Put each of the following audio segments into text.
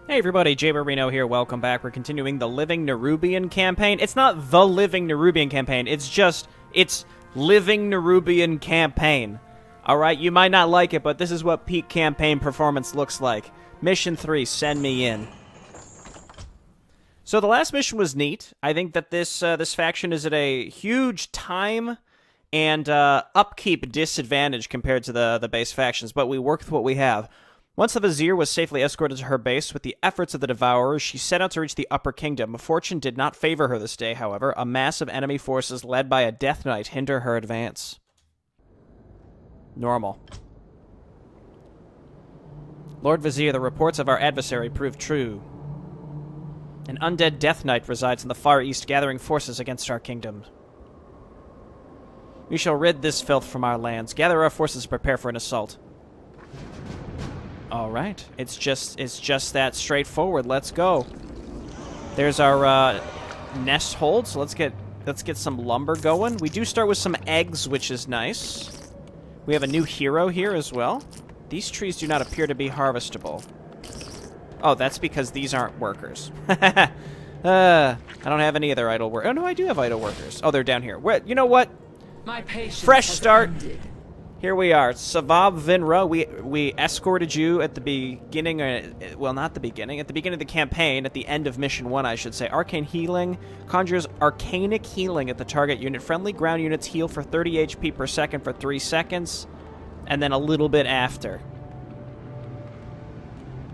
Hey everybody, Jay Marino here, welcome back. We're continuing the Living Nerubian campaign. It's not the Living Nerubian campaign, it's Living Nerubian campaign. Alright, you might not like it, but this is what peak campaign performance looks like. Mission 3, send me in. So the last mission was neat. I think that this faction is at a huge time and upkeep disadvantage compared to the base factions, but we work with what we have. Once the Vizier was safely escorted to her base with the efforts of the Devourers, she set out to reach the Upper Kingdom. Fortune did not favor her this day, however. A mass of enemy forces led by a Death Knight hinder her advance. Normal. Lord Vizier, the reports of our adversary proved true. An undead Death Knight resides in the Far East, gathering forces against our kingdom. We shall rid this filth from our lands. Gather our forces and prepare for an assault. All right, it's just that straightforward. Let's go. There's our nest hold. So let's get some lumber going. We do start with some eggs, which is nice. We have a new hero here as well. These trees do not appear to be harvestable. Oh, that's because these aren't workers. I don't have any other idle workers. Oh no, I do have idle workers. Oh, they're down here. You know what? My patience Fresh start. Ended. Here we are, Savab Vinra. We escorted you at the beginning, well, not the beginning, at the beginning of the campaign, at the end of Mission 1, I should say. Arcane Healing conjures arcanic healing at the target unit. Friendly ground units heal for 30 HP per second for 3 seconds, and then a little bit after.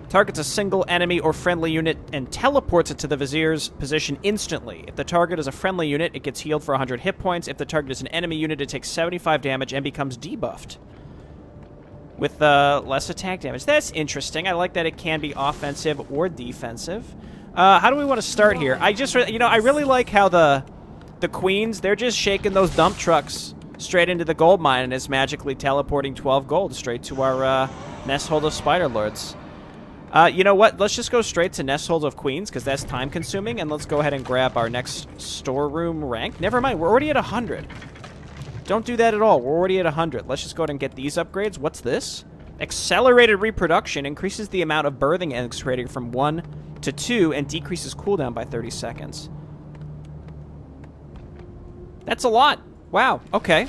Targets a single enemy or friendly unit and teleports it to the Vizier's position instantly. If the target is a friendly unit, it gets healed for 100 hit points. If the target is an enemy unit, it takes 75 damage and becomes debuffed with less attack damage. That's interesting. I like that it can be offensive or defensive. How do we want to start here? I really like how the queens, they're just shaking those dump trucks straight into the gold mine and is magically teleporting 12 gold straight to our nest hold of Spider Lords. You know what? Let's just go straight to Nesthold of Queens, because that's time-consuming, and let's go ahead and grab our next storeroom rank. Never mind, we're already at 100. Don't do that at all. We're already at 100. Let's just go ahead and get these upgrades. What's this? Accelerated reproduction increases the amount of birthing eggs created from 1 to 2 and decreases cooldown by 30 seconds. That's a lot. Wow, okay.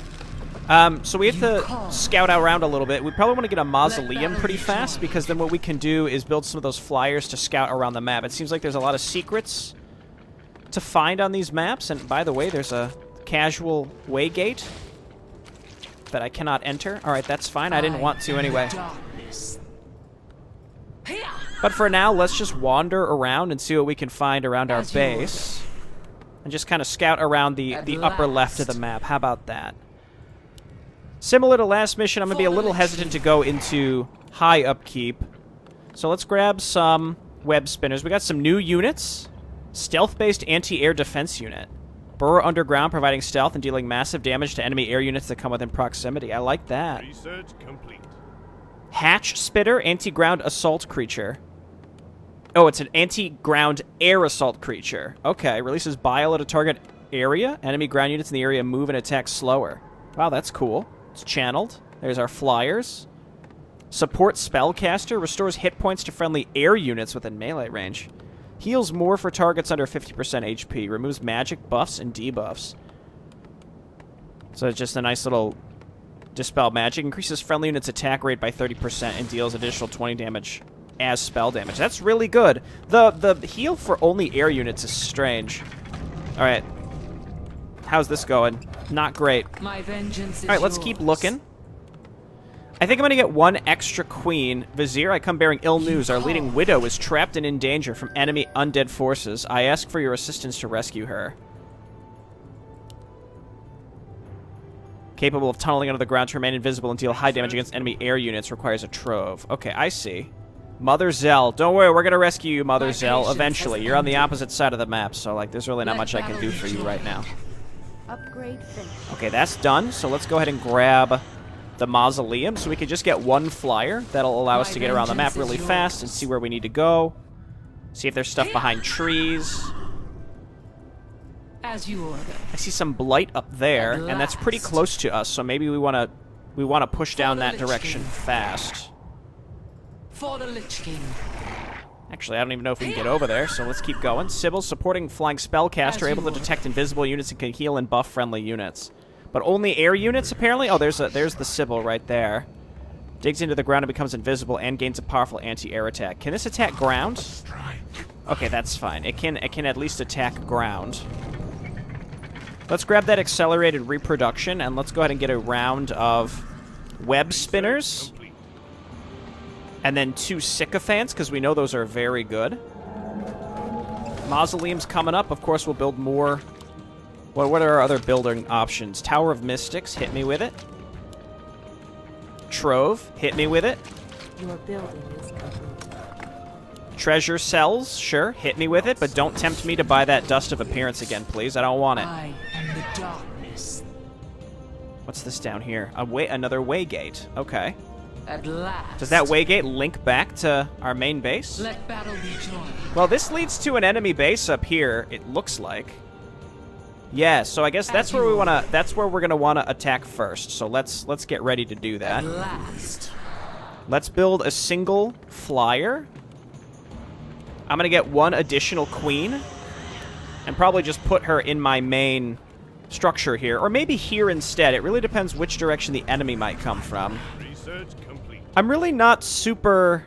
So we have to scout around a little bit. We probably want to get a mausoleum pretty fast, because then what we can do is build some of those flyers to scout around the map. It seems like there's a lot of secrets to find on these maps, and by the way, there's a casual way gate that I cannot enter. Alright, that's fine. I didn't want to anyway. But for now, let's just wander around and see what we can find around our base. And just kind of scout around the upper left of the map. How about that? Similar to last mission, I'm going to be a little hesitant to go into high upkeep. So let's grab some web spinners. We got some new units. Stealth-based anti-air defense unit. Burrow underground, providing stealth and dealing massive damage to enemy air units that come within proximity. I like that. Research complete. Hatch spitter, anti-ground assault creature. Oh, it's an anti-ground air assault creature. Okay, releases bile at a target area. Enemy ground units in the area move and attack slower. Wow, that's cool. It's channeled. There's our flyers. Support spellcaster. Restores hit points to friendly air units within melee range. Heals more for targets under 50% HP. Removes magic buffs and debuffs. So it's just a nice little dispel magic. Increases friendly units' attack rate by 30% and deals additional 20 damage as spell damage. That's really good. The heal for only air units is strange. Alright. How's this going? Not great. My vengeance is Alright, let's keep looking. I think I'm going to get one extra queen. Vizier, I come bearing ill news. Our leading widow is trapped and in danger from enemy undead forces. I ask for your assistance to rescue her. Capable of tunneling under the ground to remain invisible and deal high damage against enemy air units. Requires a trove. Okay, I see. Mother Zell. Don't worry, we're going to rescue you, Mother Zell, eventually. You're on the opposite side of the map, so like there's really not much I can do for you right now. Upgrade finished. Okay, that's done. So let's go ahead and grab the mausoleum so we can just get one flyer. That'll allow us to get around the map really fast and see where we need to go. See if there's stuff behind trees. As you order. I see some blight up there, and that's pretty close to us, so maybe we want to push down that direction fast. For the Lich King. Actually, I don't even know if we can get over there, so let's keep going. Sybil's supporting flying spellcaster, able to detect invisible units and can heal and buff friendly units. But only air units, apparently? Oh, there's the Sybil right there. Digs into the ground and becomes invisible and gains a powerful anti-air attack. Can this attack ground? Okay, that's fine. It can at least attack ground. Let's grab that accelerated reproduction, and let's go ahead and get a round of web spinners. And then 2 sycophants, because we know those are very good. Mausoleum's coming up. Of course, we'll build more. What are our other building options? Tower of Mystics, hit me with it. Trove, hit me with it. Your building is complete. Treasure cells, sure, hit me with it, but don't tempt me to buy that Dust of Appearance again, please. I don't want it. I am the darkness. What's this down here? Another waygate. Okay. At last. Does that waygate link back to our main base? Let battle be joined. Well, this leads to an enemy base up here, it looks like. Yeah, so I guess that's where we're gonna wanna attack first. So let's get ready to do that. At last. Let's build a single flyer. I'm gonna get 1 additional queen, and probably just put her in my main structure here, or maybe here instead. It really depends which direction the enemy might come from. I'm really not super.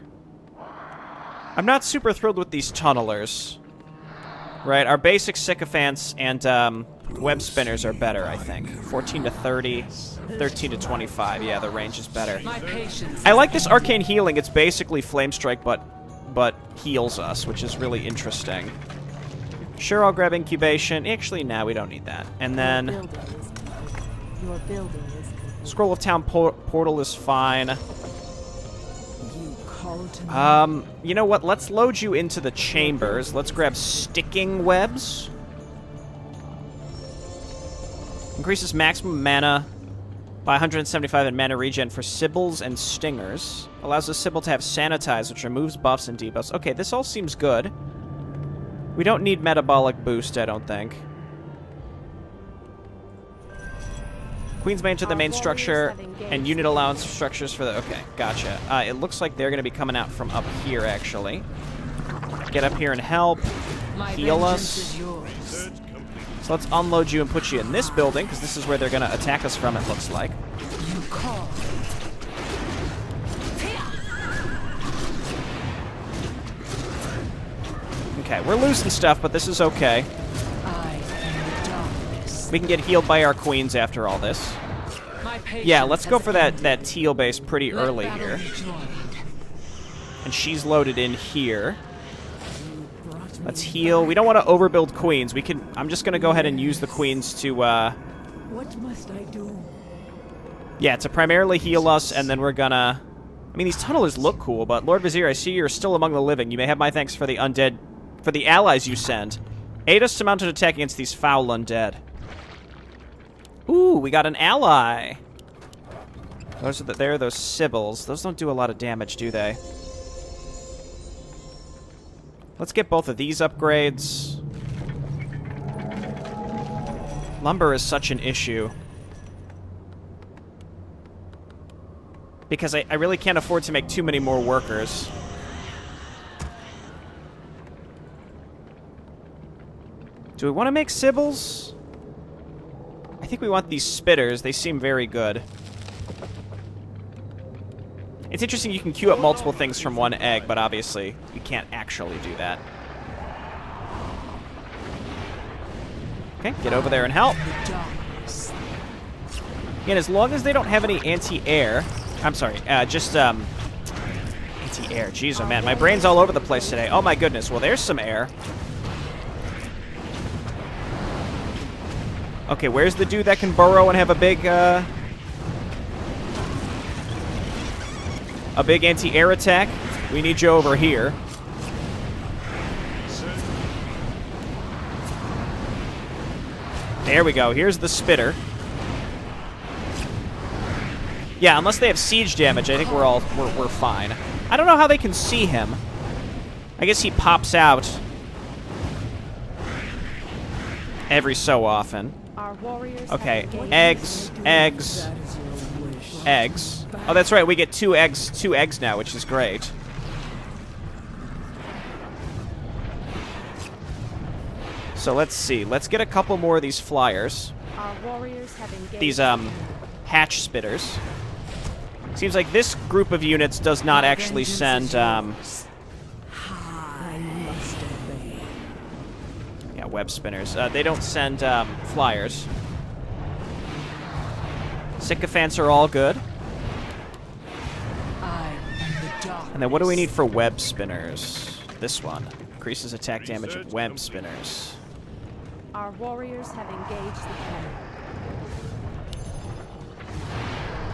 I'm not super thrilled with these tunnelers. Right, our basic sycophants and web spinners are better, I think. 14 to 30, 13 to 25. Yeah, the range is better. My patience. I like this arcane healing. It's basically flame strike, but heals us, which is really interesting. Sure, I'll grab incubation. Actually, now we don't need that. And then Your building is complete. Scroll of Town portal is fine. You call to me. You know what? Let's load you into the chambers. Let's grab sticking webs. Increases maximum mana by 175 in mana regen for Sibyls and Stingers. Allows the Sibyl to have Sanitize, which removes buffs and debuffs. Okay, this all seems good. We don't need Metabolic Boost, I don't think. Queen's Bane to the main structure, and unit allowance structures for the... Okay, gotcha. It looks like they're going to be coming out from up here, actually. Get up here and help. My Heal vengeance us. is yours. So let's unload you and put you in this building, because this is where they're going to attack us from, it looks like. You call. Okay, we're losing stuff, but this is okay. I am the darkness. We can get healed by our queens after all this. My patience Yeah, let's go has for that ended. teal base pretty Let early battle here. be joined. And she's loaded in here. Let's heal. We don't want to overbuild queens. We can. I'm just going to go ahead and use the queens to... What must I do? Yeah, to primarily heal us, and then we're gonna... I mean, these tunnelers look cool, but Lord Vizier, I see you're still among the living. You may have my thanks for the undead... for the allies you send. Aid us to mount an attack against these foul undead. Ooh, we got an ally. Those are those Sibyls. Those don't do a lot of damage, do they? Let's get both of these upgrades. Lumber is such an issue. Because I really can't afford to make too many more workers. Do we want to make Sibyls? I think we want these spitters. They seem very good. It's interesting you can queue up multiple things from one egg, but obviously you can't actually do that. Okay, get over there and help. The darkness. Again, as long as they don't have any anti-air... I'm sorry, just, anti-air. Jeez, oh man, my brain's all over the place today. Oh my goodness, well there's some air. Okay, where's the dude that can burrow and have a big anti-air attack? We need you over here. There we go. Here's the spitter. Yeah, unless they have siege damage, I think we're fine. I don't know how they can see him. I guess he pops out every so often. Our warriors Okay, have gained eggs, eggs, eggs. Oh, that's right, we get two eggs now, which is great. So let's see. Let's get a couple more of these flyers. Our warriors have engaged. These hatch spitters. Seems like this group of units does not actually send I must obey. yeah, web spinners. They don't send flyers. Sycophants are all good. I am the dark. And then what do we need for web spinners? This one. Increases attack damage of web spinners. Our warriors have engaged the enemy.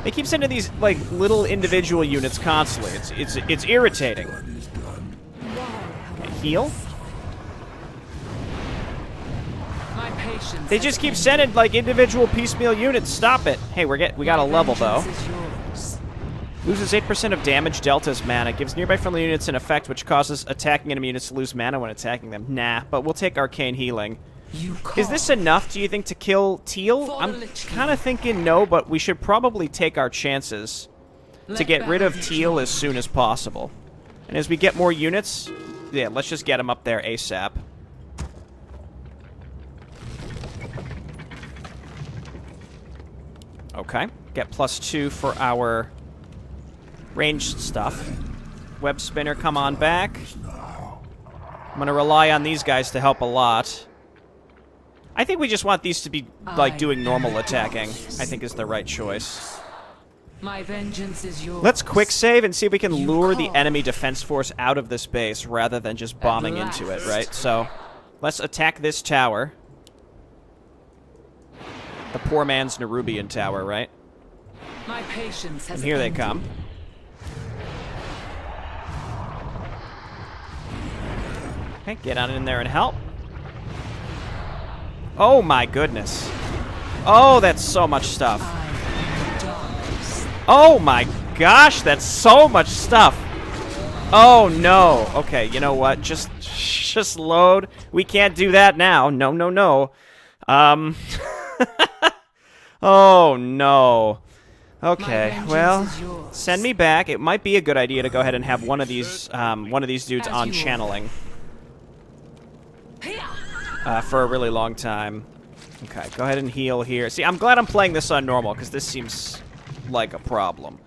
They keep sending these like little individual units constantly. It's irritating. Okay, heal. My patience. They just keep sending like individual piecemeal units. Stop it. Hey, we got a level though. Loses 8% of damage dealt as mana. Gives nearby friendly units an effect which causes attacking enemy units to lose mana when attacking them. Nah, but we'll take arcane healing. Is this enough, do you think, to kill Teal? I'm kind of thinking no, but we should probably take our chances to get rid of Teal as soon as possible. And as we get more units, yeah, let's just get him up there ASAP. Okay, get +2 for our ranged stuff. Web spinner, come on back. I'm going to rely on these guys to help a lot. I think we just want these to be, like, doing normal attacking. I think is the right choice. My vengeance is yours. Let's quick save and see if we can lure the enemy defense force out of this base rather than just bombing into it, right? So, let's attack this tower. The poor man's Nerubian tower, right? My patience has And here they ended. come. Okay, get on in there and help. Oh my goodness. Oh, that's so much stuff. Oh my gosh, that's so much stuff. Oh no. Okay, you know what? Just load. We can't do that now. No, no, no. Oh no. Okay, well, send me back. It might be a good idea to go ahead and have one of these dudes on channeling. For a really long time. Okay, go ahead and heal here. See, I'm glad I'm playing this on normal, because this seems like a problem.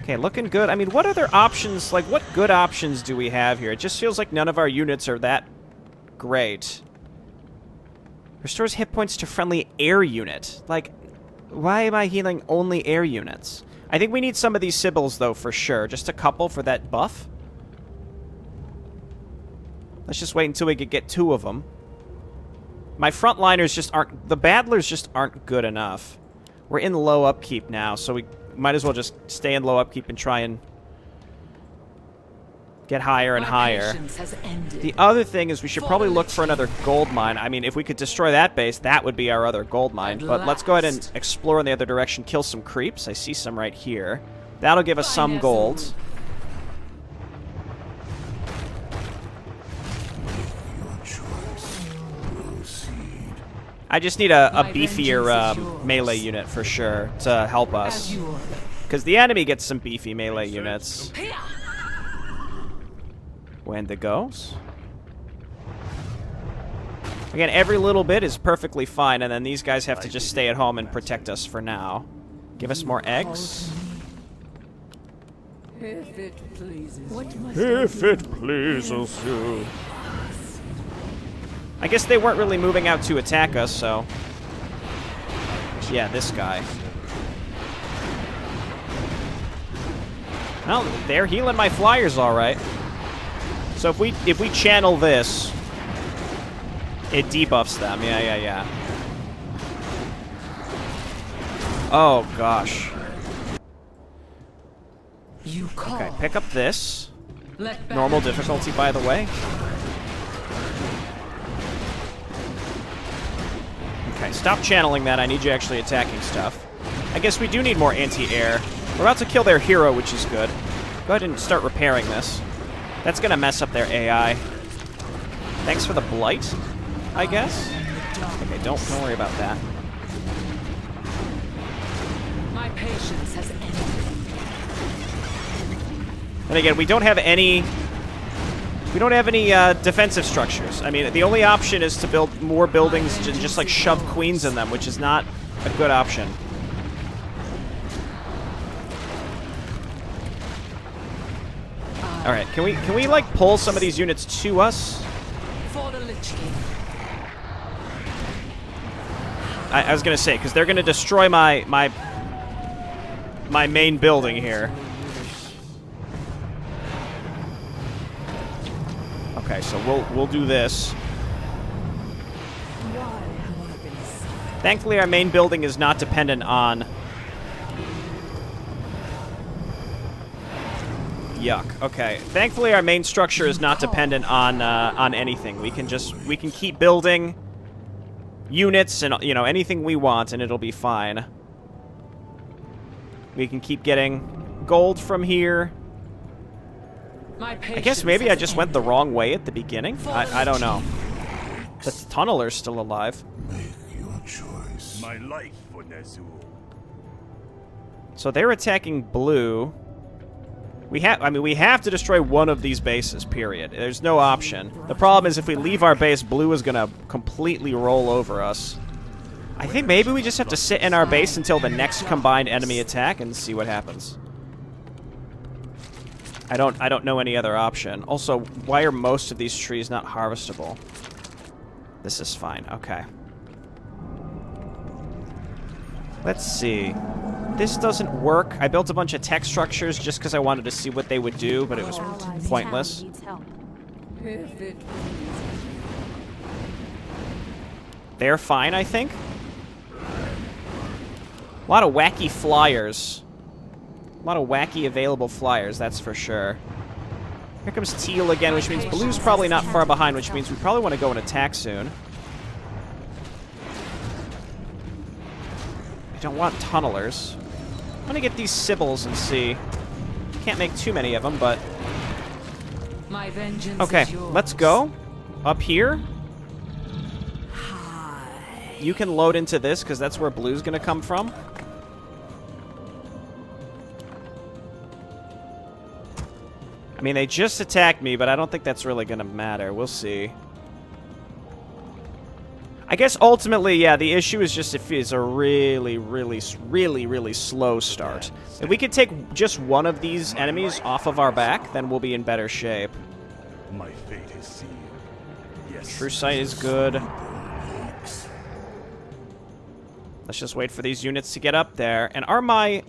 Okay, looking good. I mean, what other options, like, what good options do we have here? It just feels like none of our units are that great. Restores hit points to friendly air unit. Like, why am I healing only air units? I think we need some of these Sibyls, though, for sure. Just a couple for that buff. Let's just wait until we could get 2 of them. My frontliners just aren't... The battlers just aren't good enough. We're in low upkeep now, so we might as well just stay in low upkeep and try and get higher and higher. The other thing is we should probably look for another gold mine. I mean, if we could destroy that base, that would be our other gold mine. But let's go ahead and explore in the other direction, kill some creeps. I see some right here. That'll give us some gold. I just need a beefier melee unit for sure to help us. Because the enemy gets some beefy melee units. Wendigos. Again, every little bit is perfectly fine, and then these guys have to just stay at home and protect us for now. Give us more eggs. If it pleases If it pleases you. I guess they weren't really moving out to attack us, so... Yeah, this guy. Well, they're healing my flyers all right. So if we channel this, it debuffs them. Yeah. Oh, gosh. you call. Okay, pick up this. Normal difficulty, by the way. Okay, stop channeling that. I need you actually attacking stuff. I guess we do need more anti-air. We're about to kill their hero, which is good. Go ahead and start repairing this. That's gonna mess up their AI. Thanks for the blight, I guess. Okay, don't worry about that. My patience has ended. And again, we don't have any We don't have any defensive structures. I mean, the only option is to build more buildings and just like shove queens in them, which is not a good option. All right, can we like pull some of these units to us? For the Lich King. I was gonna say, because they're gonna destroy my main building here. Okay, so we'll do this. Thankfully, our main building is not dependent on. Yuck. Okay. Thankfully, our main structure is not dependent on anything. We can keep building units and anything we want, and it'll be fine. We can keep getting gold from here. I guess maybe I just went the wrong way at the beginning. I don't know. The tunneler's still alive. Make your choice. My life for Nezu. So they're attacking blue. We have to destroy one of these bases, period. There's no option. The problem is if we leave our base, blue is going to completely roll over us. I think maybe we just have to sit in our base until the next combined enemy attack and see what happens. I don't know any other option. Also, why are most of these trees not harvestable? This is fine. Okay. Let's see. This doesn't work. I built a bunch of tech structures just because I wanted to see what they would do, but it was pointless. They're fine, I think. A lot of wacky flyers. A lot of wacky available flyers, that's for sure. Here comes teal again, which means blue's probably not far behind, which means we probably want to go and attack soon. I don't want tunnelers. I'm gonna get these Sibyls and see. Can't make too many of them, but... My vengeance okay, is yours. let's go. Up here. You can load into this, because that's where blue's gonna come from. I mean, they just attacked me, but I don't think that's really gonna matter. We'll see. I guess ultimately, yeah, the issue is just if it's a really slow start. If we could take just one of these enemies off of our back, then we'll be in better shape. My fate is sealed. Yes. True sight is good. Let's just wait for these units to get up there. And are my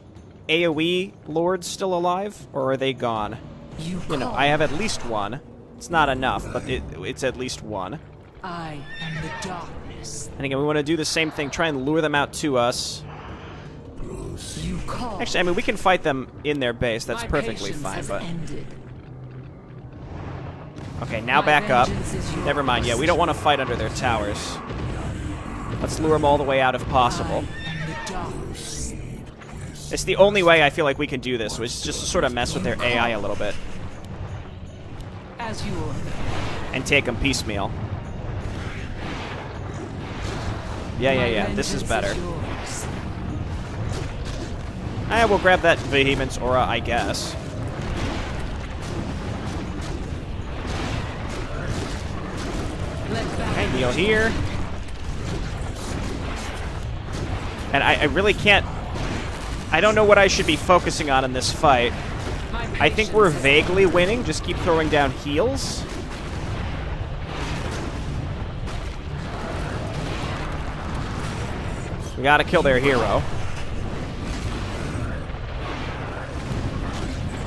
AoE lords still alive, or are they gone? You know, I have at least one. It's not enough, but it's at least one. I am the darkness. And again, we want to do the same thing, try and lure them out to us. You call. Actually, I mean, we can fight them in their base. That's My perfectly patience fine, has but... ended. Okay, now My back up. vengeance is yours. Never mind. Yeah, we don't want to fight under their towers. Let's lure them all the way out if possible. I am the darkness. It's the only way I feel like we can do this, which is just to sort of mess with their AI a little bit. As you order. And take them piecemeal. Yeah. This is better. Yours. We'll grab that Vehemence Aura, I guess. Okay, kneel here. And I really can't... I don't know what I should be focusing on in this fight. I think we're vaguely winning. Just keep throwing down heals. We gotta kill their hero.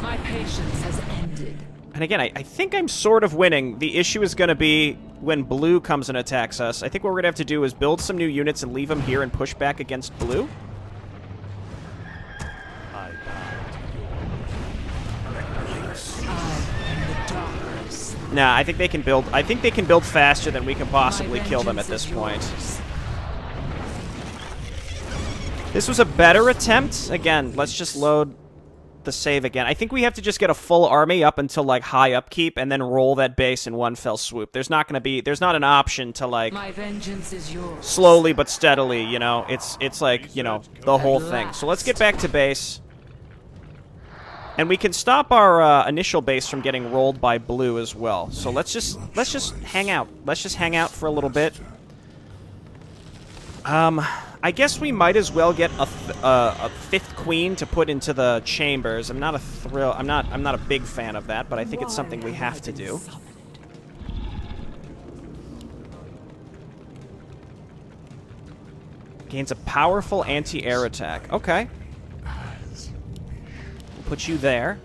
My patience has ended. And again, I think I'm sort of winning. The issue is going to be when blue comes and attacks us. I think what we're going to have to do is build some new units and leave them here and push back against blue. I am the darkness. Nah, I think they can build. I think they can build faster than we can possibly kill them at this point. This was a better attempt. Again, let's just load the save again. I think we have to just get a full army up until like high upkeep and then roll that base in one fell swoop. There's not an option to like My vengeance is yours. slowly but steadily, you know. It's like, you know, the whole thing. So let's get back to base. And we can stop our initial base from getting rolled by blue as well. So let's just hang out. Let's just hang out for a little bit. I guess we might as well get a 5th queen to put into the chambers. I'm not a big fan of that, but I think it's something we have to do. Gains a powerful anti-air attack. Okay. We'll put you there.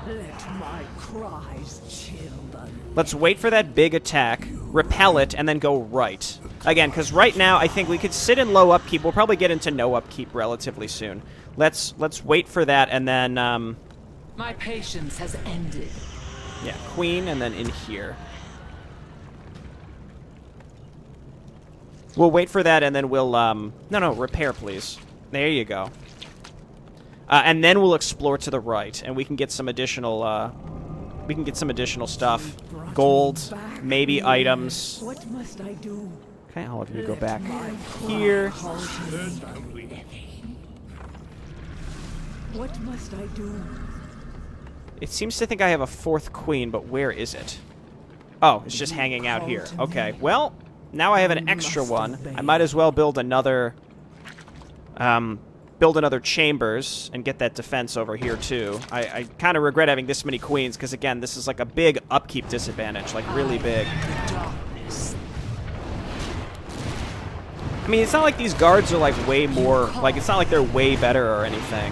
Let my cries chill them. Let's wait for that big attack, repel it, and then go right. Again, because right now I think we could sit in low upkeep. We'll probably get into no upkeep relatively soon. Let's wait for that, and then My patience has ended. yeah, queen, and then in here. We'll wait for that, and then we'll no, repair, please. There you go. And then we'll explore to the right, and we can get some additional stuff. Gold, maybe items. What must I do? Okay, all of you go back here. What must I do? It seems to think I have a 4th queen, but where is it? Oh, it's just hanging out here. Okay, well, now I have an extra one. I might as well build another chambers and get that defense over here too. I kind of regret having this many queens because, again, this is like a big upkeep disadvantage, like really big. I mean, it's not like these guards are like way more, like it's not like they're way better or anything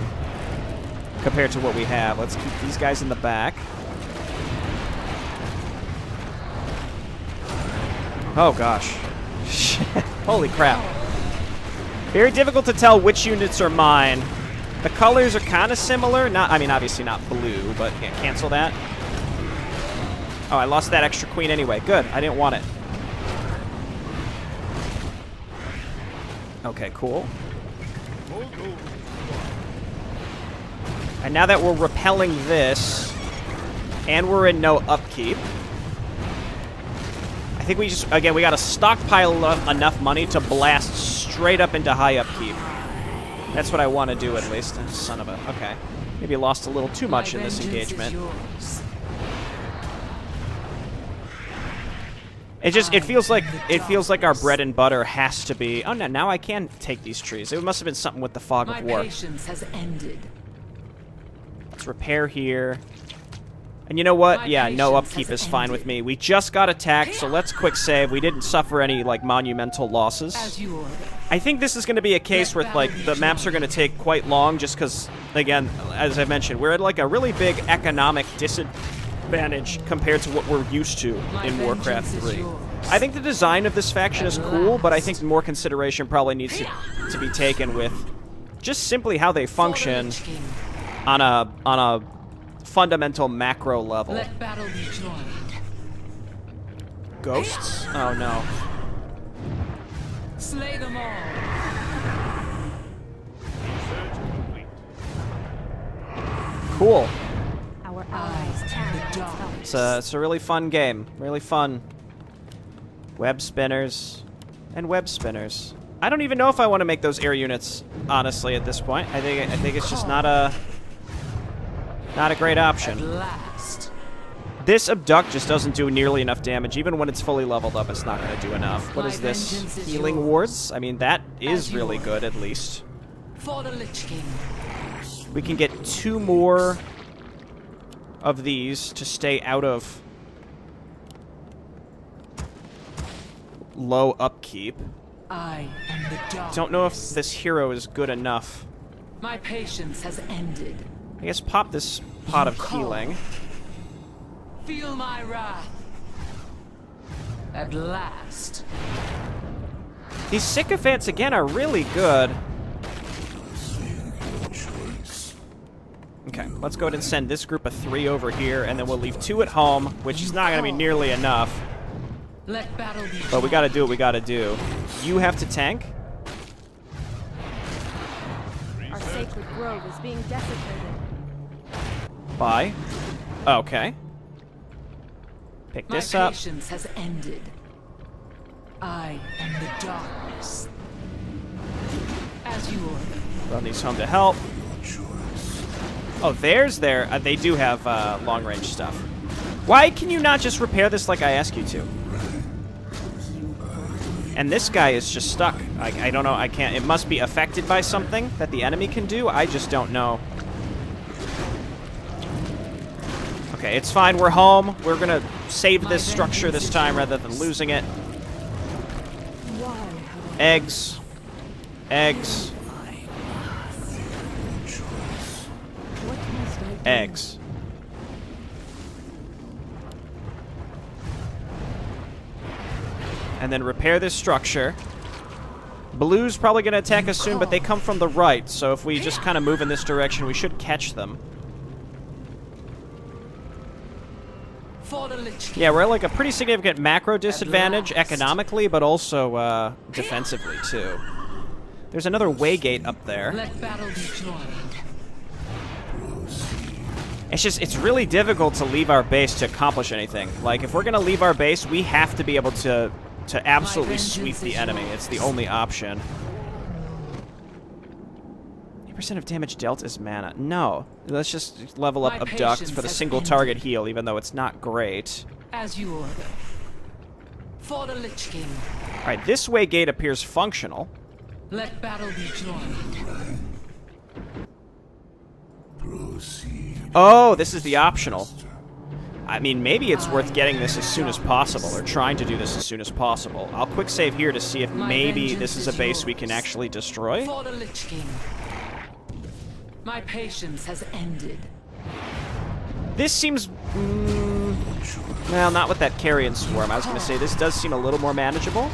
compared to what we have. Let's keep these guys in the back. Oh gosh. Holy crap. Very difficult to tell which units are mine. The colors are kind of similar. I mean, obviously not blue, but can't cancel that. Oh, I lost that extra queen anyway. Good. I didn't want it. Okay, cool. And now that we're repelling this, and we're in no upkeep, I think we just, again, we gotta stockpile enough money to blast straight up into high upkeep. That's what I want to do, at least. Son of a... Okay. Maybe lost a little too much in this engagement. It feels like our bread and butter has to be... Oh, no, now I can take these trees. It must have been something with the fog of war. My patience has ended. Let's repair here. And you know what? Yeah, no upkeep is fine with me. We just got attacked, so let's quick save. We didn't suffer any, like, monumental losses. I think this is going to be a case where, like, the maps are going to take quite long just because, again, as I mentioned, we're at, like, a really big economic disadvantage compared to what we're used to in Warcraft 3. I think the design of this faction is cool, but I think more consideration probably needs to be taken with just simply how they function on a fundamental macro level. Let battle be joined. Ghosts? Oh no. Slay them all. Cool. Our allies challenge. It's a really fun game. Really fun. Web spinners and web spinners. I don't even know if I want to make those air units, honestly, at this point. I think it's just not a great option. At last. This abduct just doesn't do nearly enough damage. Even when it's fully leveled up, it's not going to do enough. What is this? Healing wards? I mean, that is really good, at least. For the Lich King. We can get 2 more of these to stay out of low upkeep. I am the dark. Don't know if this hero is good enough. My patience has ended. I guess pop this pot of healing. Feel my wrath. At last. These sycophants, again, are really good. Okay, let's go ahead and send this group of 3 over here, and then we'll leave 2 at home, which is not going to be nearly enough. Let battle be But we got to do what we got to do. You have to tank. Our sacred grove is being desecrated. Bye. Okay. Pick this up. My patience has ended. I am the darkness. As you order. Run these home to help. Oh, there's their... they do have long-range stuff. Why can you not just repair this like I ask you to? And this guy is just stuck. I don't know. I can't... It must be affected by something that the enemy can do. I just don't know. Okay, it's fine. We're home. We're going to save this structure this time rather than losing it. Eggs. Eggs. Eggs. And then repair this structure. Blue's probably going to attack us soon, but they come from the right, so if we just kind of move in this direction, we should catch them. Yeah, we're at like a pretty significant macro disadvantage economically, but also defensively, too. There's another waygate up there. Let battle be joined. It's really difficult to leave our base to accomplish anything. Like, if we're going to leave our base, we have to be able to absolutely sweep the enemy. It's the only option. 8% of damage dealt is mana. No. Let's just level up Abduct for the single target heal, even though it's not great. As you order. For the Lich King. Alright, this way gate appears functional. Let battle be joined. Oh, this is the optional. I mean, maybe it's worth getting this as soon as possible, or trying to do this as soon as possible. I'll quick save here to see if maybe this is a base we can actually destroy. For the Lich King. My patience has ended. This seems... well, not with that Carrion Swarm. I was going to say, this does seem a little more manageable.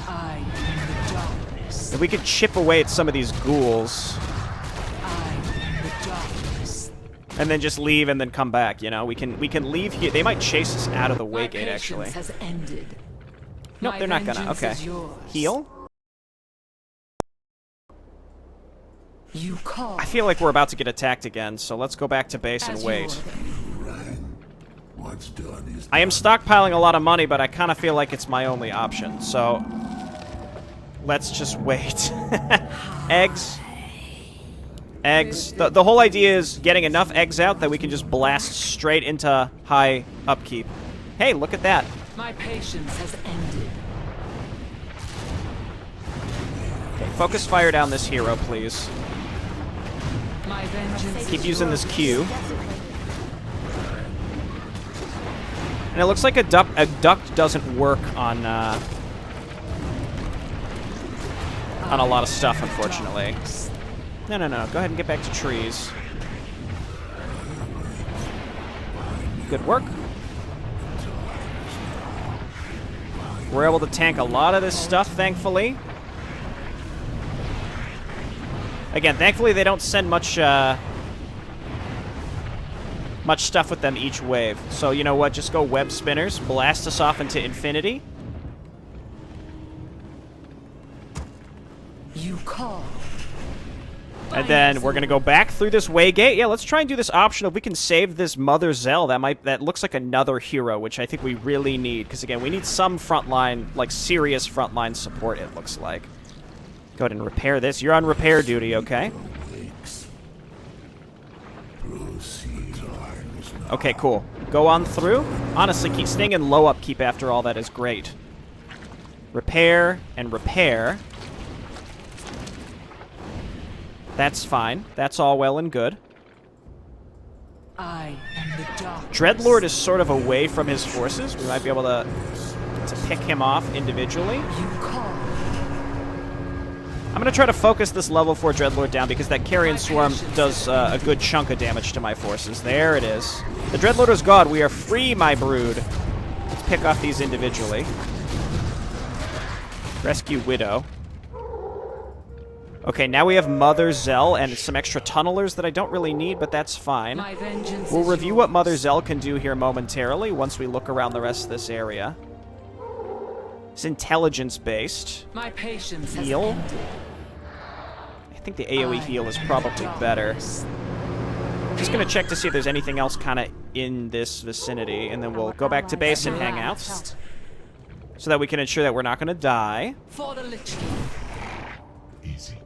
I am the darkness. If we could chip away at some of these ghouls... I am the darkness. and then just leave and then come back, you know? We can leave here. They might chase us out of the waygate, actually. My patience has ended. Nope, they're not gonna. Okay. Heal? You call. I feel like we're about to get attacked again, so let's go back to base and wait. What's done is I am stockpiling a lot of money, but I kind of feel like it's my only option, so... let's just wait. Eggs. Eggs. The whole idea is getting enough eggs out that we can just blast straight into high upkeep. Hey, look at that. My patience has ended. Okay, focus fire down this hero, please. My vengeance. Keep using this Q. And it looks like a duct doesn't work on a lot of stuff, unfortunately. No. Go ahead and get back to trees. Good work. We're able to tank a lot of this stuff, thankfully. Again, thankfully they don't send much stuff with them each wave. So, you know what? Just go web spinners. Blast us off into infinity. You call. And then we're going to go back through this waygate. Yeah, let's try and do this option. If we can save this Mother Zell, that looks like another hero, which I think we really need. Because, again, we need some frontline, like, serious frontline support, it looks like. Go ahead and repair this. You're on repair duty, okay? Okay, cool. Go on through. Honestly, staying in low upkeep after all that is great. Repair and repair. That's fine. That's all well and good. I am the dark. Dreadlord is sort of away from his forces. We might be able to pick him off individually. You call. I'm going to try to focus this level 4 Dreadlord down because that Carrion Swarm does a good chunk of damage to my forces. There it is. The Dreadlord is gone. We are free, my brood. Let's pick off these individually. Rescue Widow. Okay, now we have Mother Zell and some extra tunnelers that I don't really need, but that's fine. My vengeance We'll is review yours. what Mother Zell can do here momentarily once we look around the rest of this area. It's intelligence-based. My patience has Heal. ended. I think the AoE heal is probably better. Just going to check to see if there's anything else kind of in this vicinity, and then we'll go back to base and hang out so that we can ensure that we're not going to die. For the Lich King.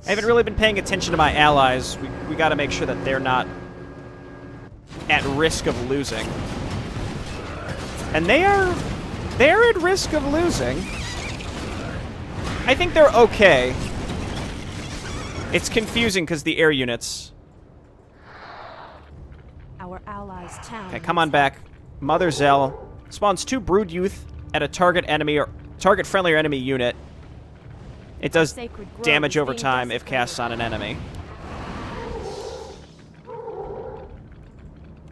I haven't really been paying attention to my allies. We got to make sure that they're not at risk of losing. And they're at risk of losing. I think they're okay. It's confusing because the air units. Our allies' town. Okay, come on back. Mother Zell spawns 2 brood youth at a target enemy or target friendly or enemy unit. It does damage over time if cast on an enemy.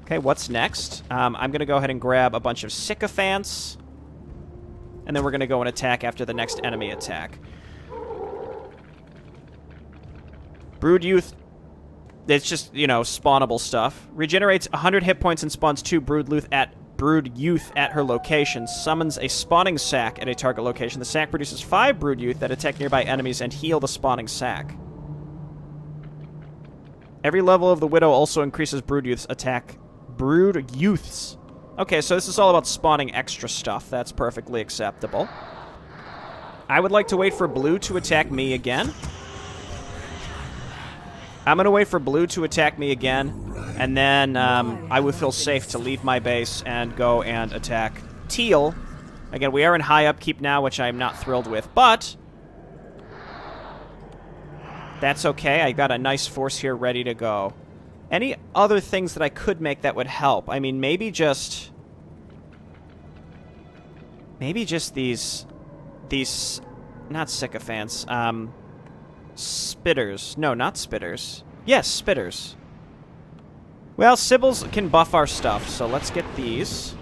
Okay, what's next? I'm going to go ahead and grab a bunch of sycophants. And then we're going to go and attack after the next enemy attack. Brood Youth, it's just, you know, spawnable stuff. Regenerates 100 hit points and spawns 2 Brood Youth at her location. Summons a spawning sack at a target location. The sack produces 5 Brood Youth that attack nearby enemies and heal the spawning sack. Every level of the Widow also increases Brood Youth's attack. Brood Youths. Okay, so this is all about spawning extra stuff. That's perfectly acceptable. I would like to wait for blue to attack me again. I'm going to wait for blue to attack me again, and then I will feel safe to leave my base and go and attack teal. Again, we are in high upkeep now, which I'm not thrilled with, but that's okay. I got a nice force here ready to go. Any other things that I could make that would help? I mean, maybe just these, not sycophants, spitters. No, not spitters. Yes, spitters. Well, Sybils can buff our stuff, so let's get these.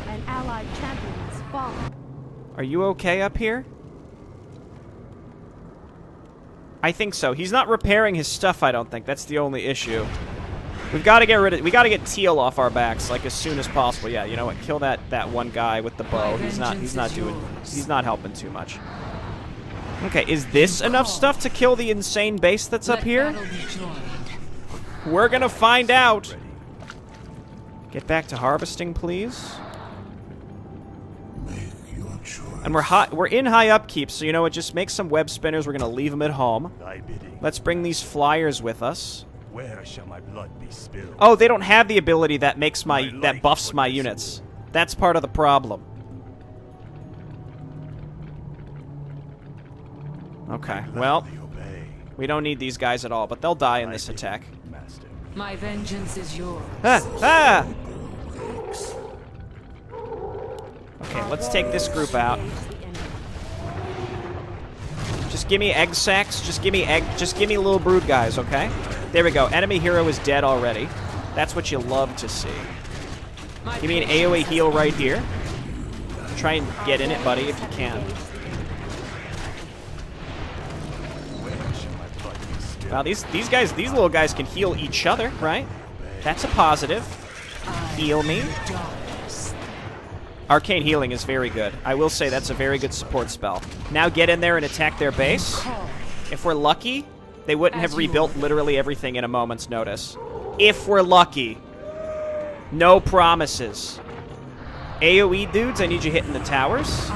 An allied champion has fallen. Are you okay up here? I think so. He's not repairing his stuff, I don't think. That's the only issue. We've got to get rid of... We got to get teal off our backs, like, as soon as possible. Yeah, you know what? Kill that one guy with the bow. He's not helping too much. Okay, is this enough stuff to kill the insane base that's up here? We're gonna find out. Get back to harvesting, please. Make your choice. And we're in high upkeep, so you know what? Just make some web spinners. We're gonna leave them at home. Thy bidding. Let's bring these flyers with us. Where shall my blood be spilled? Oh, they don't have the ability that makes that life buffs would my be units. That's part of the problem. Okay, well, Gladly obey, we don't need these guys at all, but they'll die in this attack. master. My vengeance is yours. Ah! Ah! Okay, let's take this group out. Just give me egg sacks. Just give me little brood guys, okay? There we go. Enemy hero is dead already. That's what you love to see. Give me an AoE heal right here. Try and get in it, buddy, if you can. Wow, these little guys can heal each other, right? That's a positive. Heal me. Arcane healing is very good. I will say that's a very good support spell. Now get in there and attack their base. If we're lucky, they wouldn't have rebuilt literally everything in a moment's notice. If we're lucky. No promises. AoE dudes, I need you hitting the towers.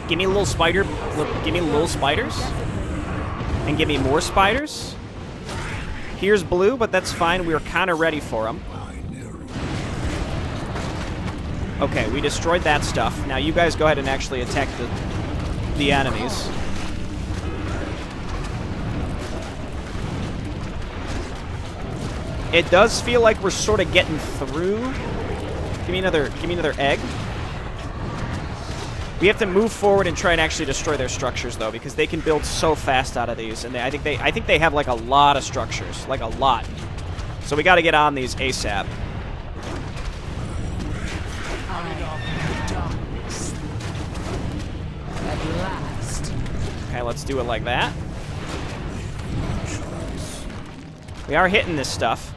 Give me a little spider. Give me little spiders. And give me more spiders. Here's blue, but that's fine. We were kind of ready for them. Okay, we destroyed that stuff. Now you guys go ahead and actually attack the enemies. It does feel like we're sort of getting through. Give me another egg. We have to move forward and try and actually destroy their structures, though, because they can build so fast out of these, and I think they have like a lot of structures, like a lot. So we got to get on these ASAP. At last. Okay, let's do it like that. We are hitting this stuff.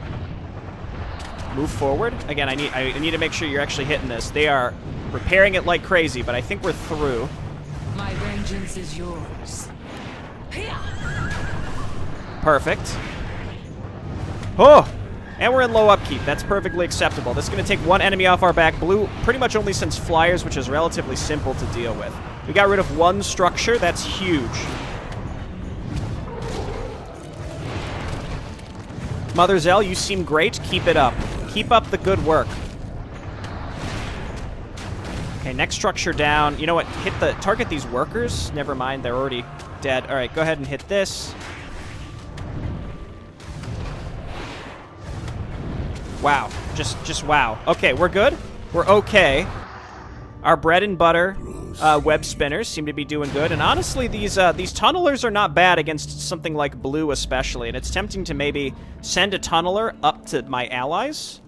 Move forward. Again, I need to make sure you're actually hitting this. They are repairing it like crazy, but I think we're through. My vengeance is yours. Perfect. Oh! And we're in low upkeep. That's perfectly acceptable. This is going to take one enemy off our back. Blue pretty much only sends flyers, which is relatively simple to deal with. We got rid of one structure. That's huge. Mother Zell, you seem great. Keep it up. Keep up the good work. Okay, next structure down. You know what? Target these workers. Never mind, they're already dead. All right, go ahead and hit this. Wow. Just wow. Okay, we're good. We're okay. Our bread and butter web spinners seem to be doing good. And honestly, these tunnelers are not bad against something like blue especially. And it's tempting to maybe send a tunneler up to my allies.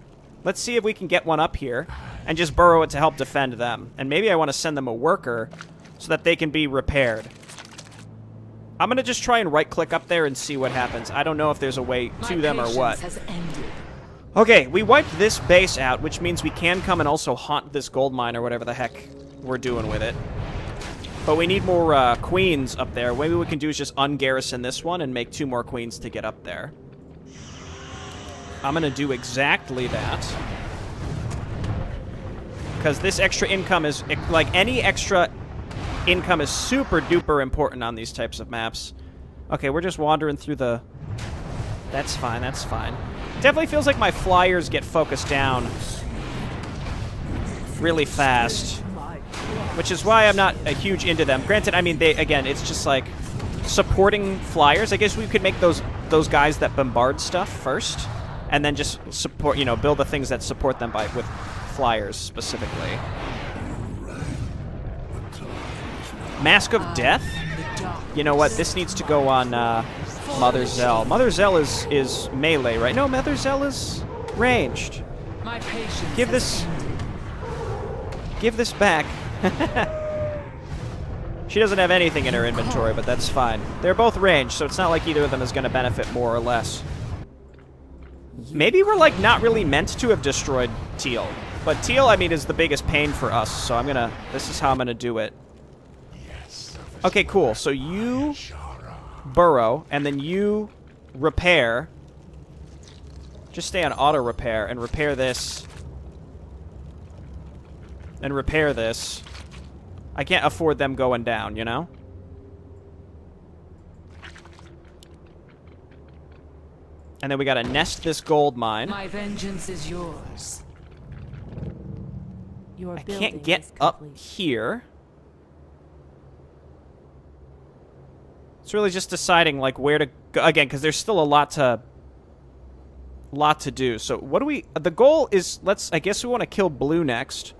Let's see if we can get one up here and just burrow it to help defend them. And maybe I want to send them a worker so that they can be repaired. I'm going to just try and right-click up there and see what happens. I don't know if there's a way to them or what. Okay, we wiped this base out, which means we can come and also haunt this gold mine or whatever the heck we're doing with it. But we need more queens up there. Maybe what we can do is just ungarrison this one and make 2 more queens to get up there. I'm going to do exactly that. Because this extra income is, like, any extra income is super duper important on these types of maps. Okay, we're just wandering through the... That's fine, that's fine. Definitely feels like my flyers get focused down really fast. Which is why I'm not a huge into them. Granted, I mean, again, it's just like supporting flyers. I guess we could make those guys that bombard stuff first. And then just support, you know, build the things that support them with flyers specifically. Mask of Death? You know what? This needs to go on Mother Zell. Mother Zell is melee, right? No, Mother Zell is ranged. Give this back. She doesn't have anything in her inventory, but that's fine. They're both ranged, so it's not like either of them is going to benefit more or less. Maybe we're, like, not really meant to have destroyed Teal. But Teal, I mean, is the biggest pain for us, so I'm gonna... This is how I'm gonna do it. Okay, cool. So you burrow, and then you repair. Just stay on auto repair, and repair this. And repair this. I can't afford them going down, you know? And then we gotta nest this gold mine. My vengeance is yours. I can't get up here. It's really just deciding, like, where to go. Again, because there's still a lot to do. So what do we... The goal is... I guess we want to kill blue next.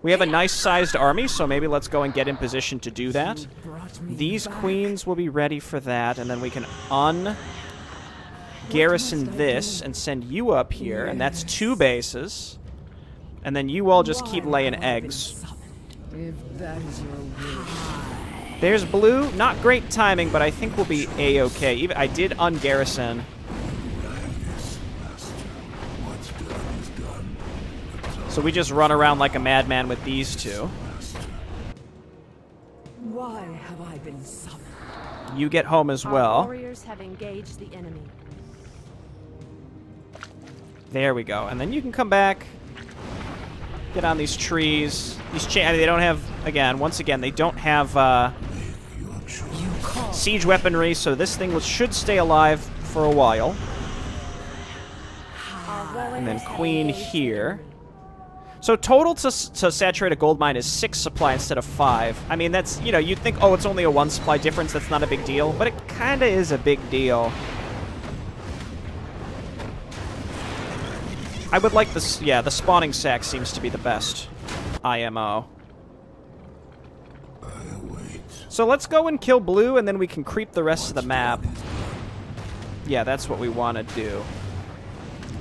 We have a nice-sized army, so maybe let's go and get in position to do that. These queens will be ready for that, and then we can garrison this and send you up here, and that's 2 bases. And then you all just keep laying eggs. There's blue. Not great timing, but I think we'll be A-okay. Even I did ungarrison. So we just run around like a madman with these 2. Why have I been summoned? You get home as well. Our warriors have engaged the enemy. There we go. And then you can come back. Get on these trees. These I mean, they don't have, once again, they don't have siege weaponry, so this thing should stay alive for a while. And then queen here. So total to saturate a gold mine is 6 supply instead of 5. I mean, that's, you know, you'd think, oh, it's only a 1 supply difference, that's not a big deal, but it kind of is a big deal. I would like this, yeah, the spawning sack seems to be the best IMO. So let's go and kill blue, and then we can creep the rest of the map. Yeah, that's what we want to do.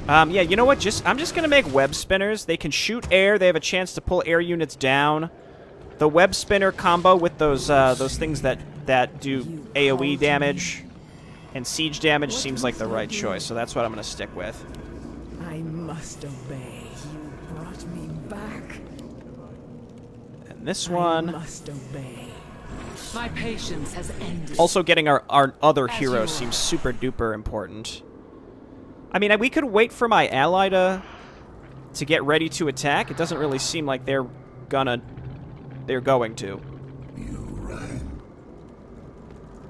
Yeah, you know what? I'm just gonna make web spinners. They can shoot air. They have a chance to pull air units down. The web spinner combo with those things that do AOE damage and siege damage seems like the right choice. So that's what I'm gonna stick with. I must obey. You brought me back. And this one. I must obey. My patience has ended. Also, getting our other heroes seems super duper important. I mean, we could wait for my ally to get ready to attack. It doesn't really seem like they're going to. You rang.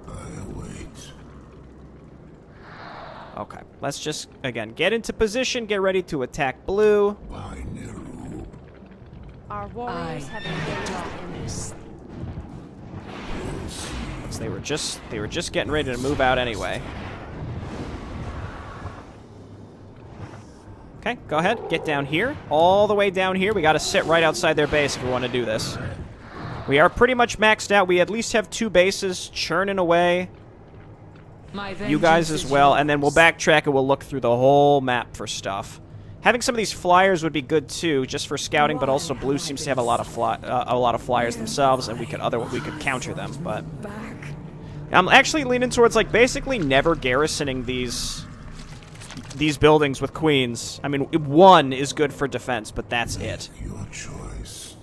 I await. Okay, let's just, again, get into position, get ready to attack blue. By Neru. Our warriors have engaged the enemy. They were just getting ready to move out anyway. Okay, go ahead. Get down here. All the way down here. We got to sit right outside their base if we want to do this. We are pretty much maxed out. We at least have 2 bases churning away. You guys as well. And then we'll backtrack and we'll look through the whole map for stuff. Having some of these flyers would be good too, just for scouting, but also blue seems to have a lot of flyers themselves, and we could counter them. But I'm actually leaning towards like basically never garrisoning these buildings with queens. I mean, 1 is good for defense, but that's it. Your choice.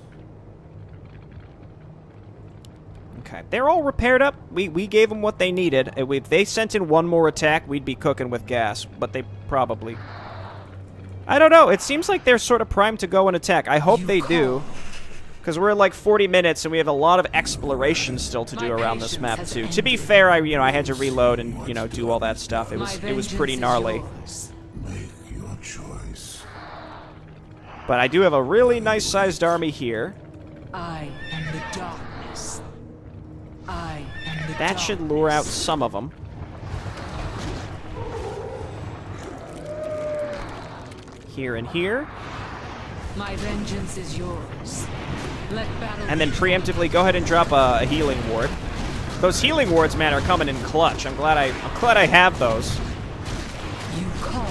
Okay, they're all repaired up. We gave them what they needed. If they sent in 1 more attack, we'd be cooking with gas, but they probably... I don't know. It seems like they're sort of primed to go and attack. I hope they do. Because we're at like 40 minutes and we have a lot of exploration still to do around this map too. To be fair, I had to reload and, do all that stuff. It was pretty gnarly. Make your choice. But I do have a really nice sized army here. I am the darkness. I am the That should lure out some of them. Here and here. My vengeance is yours. Let battle And then preemptively go ahead and drop a healing ward. Those healing wards, man, are coming in clutch. I'm glad I have those. you call.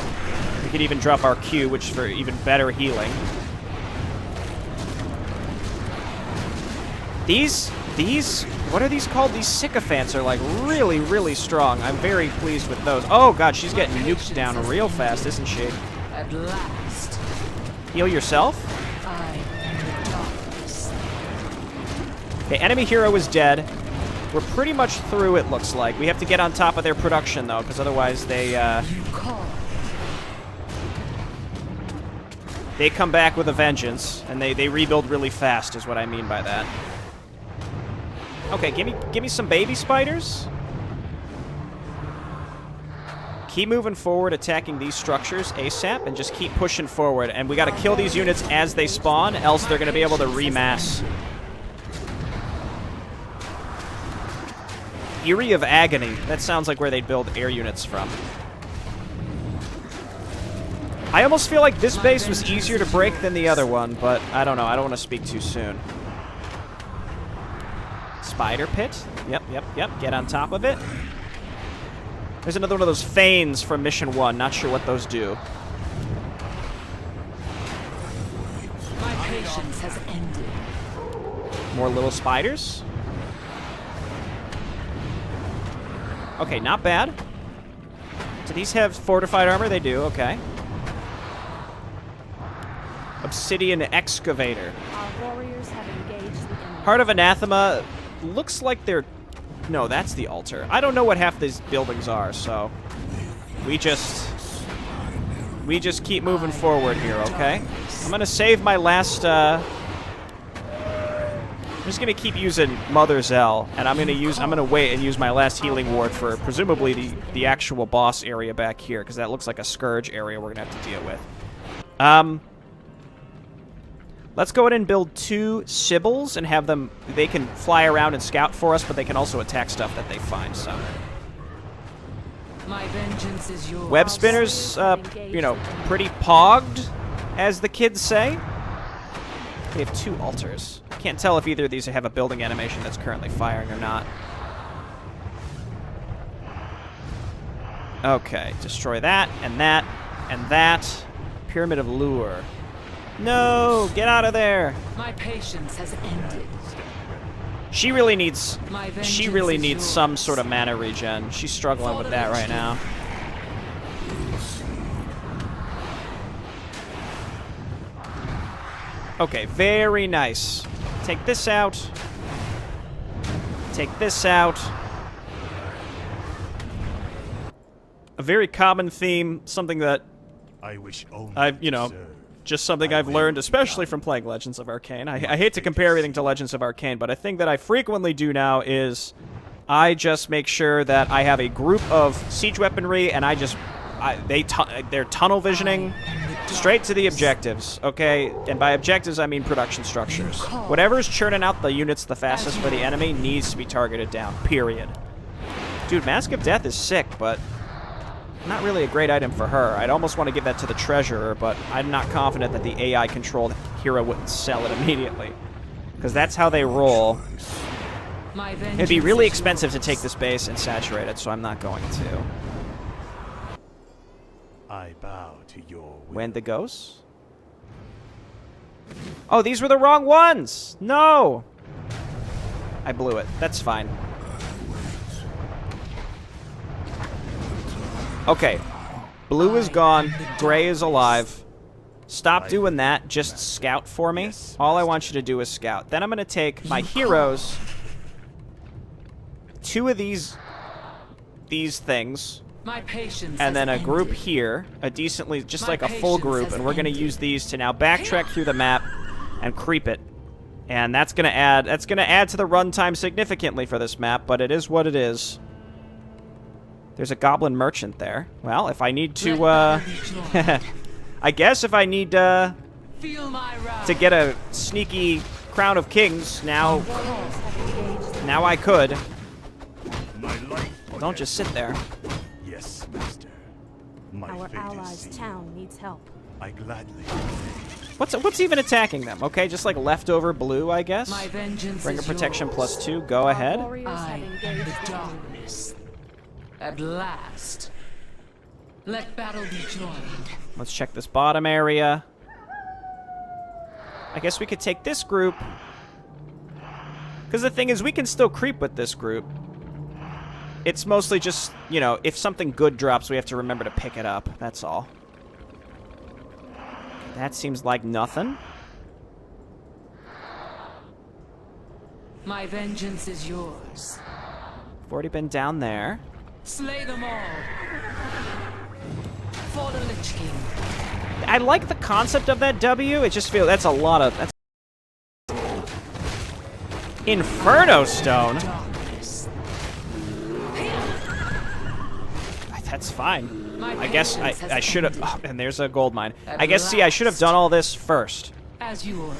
We could even drop our Q, which is for even better healing. These, what are these called? These sycophants are like really, really strong. I'm very pleased with those. Oh god, she's getting nuked down real fast, isn't she? At last, Heal yourself. I am the darkness. Okay, enemy hero is dead. We're pretty much through, it looks like. We have to get on top of their production, though, because otherwise they come back with a vengeance, and they rebuild really fast, is what I mean by that. Okay, give me some baby spiders. Keep moving forward, attacking these structures ASAP, and just keep pushing forward. And we got to kill these units as they spawn, else they're going to be able to remass. Eerie of Agony. That sounds like where they'd build air units from. I almost feel like this base was easier to break than the other one, but I don't know. I don't want to speak too soon. Spider pit. Yep. Get on top of it. There's another one of those feigns from Mission 1. Not sure what those do. My patience has ended. More little spiders. Okay, not bad. Do these have fortified armor? They do, okay. Obsidian Excavator. Our warriors have engaged the enemy. Heart of Anathema looks like they're... No, that's the altar. I don't know what half these buildings are, so... We just keep moving forward here, okay? I'm gonna save my last, I'm just gonna keep using Mother Zell, and I'm gonna wait and use my last healing ward for presumably the actual boss area back here, because that looks like a Scourge area we're gonna have to deal with. Let's go ahead and build 2 Sibyls and have them... They can fly around and scout for us, but they can also attack stuff that they find, so... My vengeance is yours. Web spinners, pretty pogged, as the kids say. We have 2 altars. Can't tell if either of these have a building animation that's currently firing or not. Okay, destroy that, and that, and that. Pyramid of Lure. No, get out of there. My patience has ended. She really needs yours. some sort of mana regen. She's struggling with that right now. Okay, very nice. Take this out. Take this out. a very common theme, something that I wish only I've, you know, to serve. just something I've learned, especially from playing Legends of Arcane. I hate to compare everything to Legends of Arcane, but a thing that I frequently do now is I just make sure that I have a group of siege weaponry, and they're tunnel visioning straight to the objectives, okay? And by objectives, I mean production structures. Whatever's churning out the units the fastest for the enemy needs to be targeted down, period. Dude, Mask of Death is sick, but not really a great item for her. I'd almost want to give that to the Treasurer, but I'm not confident that the AI-controlled hero wouldn't sell it immediately. Because that's how they roll. It'd be really expensive to take this base and saturate it, so I'm not going to. I bow to your will. Wendigos? Oh, these were the wrong ones! No! I blew it. That's fine. Okay. Blue is gone. Gray is alive. Stop doing that. Just scout for me. All I want you to do is scout. Then I'm going to take my heroes. 2 of these things. My patience And then a has group ended. here. A decently, just My like a full patience group. has And we're going to ended. use these to now backtrack through the map and creep it. And that's going to add to the runtime significantly for this map, but it is what it is. There's a goblin merchant there. Well, if I need to, I guess if I need Feel my wrath. to get a sneaky Crown of Kings, now Warriors have engaged the I could. My life. Don't just sit there. Yes, master. My Our fate is allies' sealed. town needs help. I gladly. What's even attacking them? Okay, just like leftover blue, I guess. My vengeance Bring a is protection yours. +2. Go Our ahead. warriors I have am engaged the the enemy. darkness. At last. Let battle be joined. Let's check this bottom area. I guess we could take this group. Because the thing is, we can still creep with this group. It's mostly just, you know, if something good drops, we have to remember to pick it up. That's all. That seems like nothing. My vengeance is yours. We've already been down there. Slay them all. For the Lich King. I like the concept of that W. It just feels that's a lot of that's Inferno Stone. Darkness. That's fine. My I guess patience has I should have. ended. Oh, and there's a gold mine. At I guess see I should have done all this first. As you order.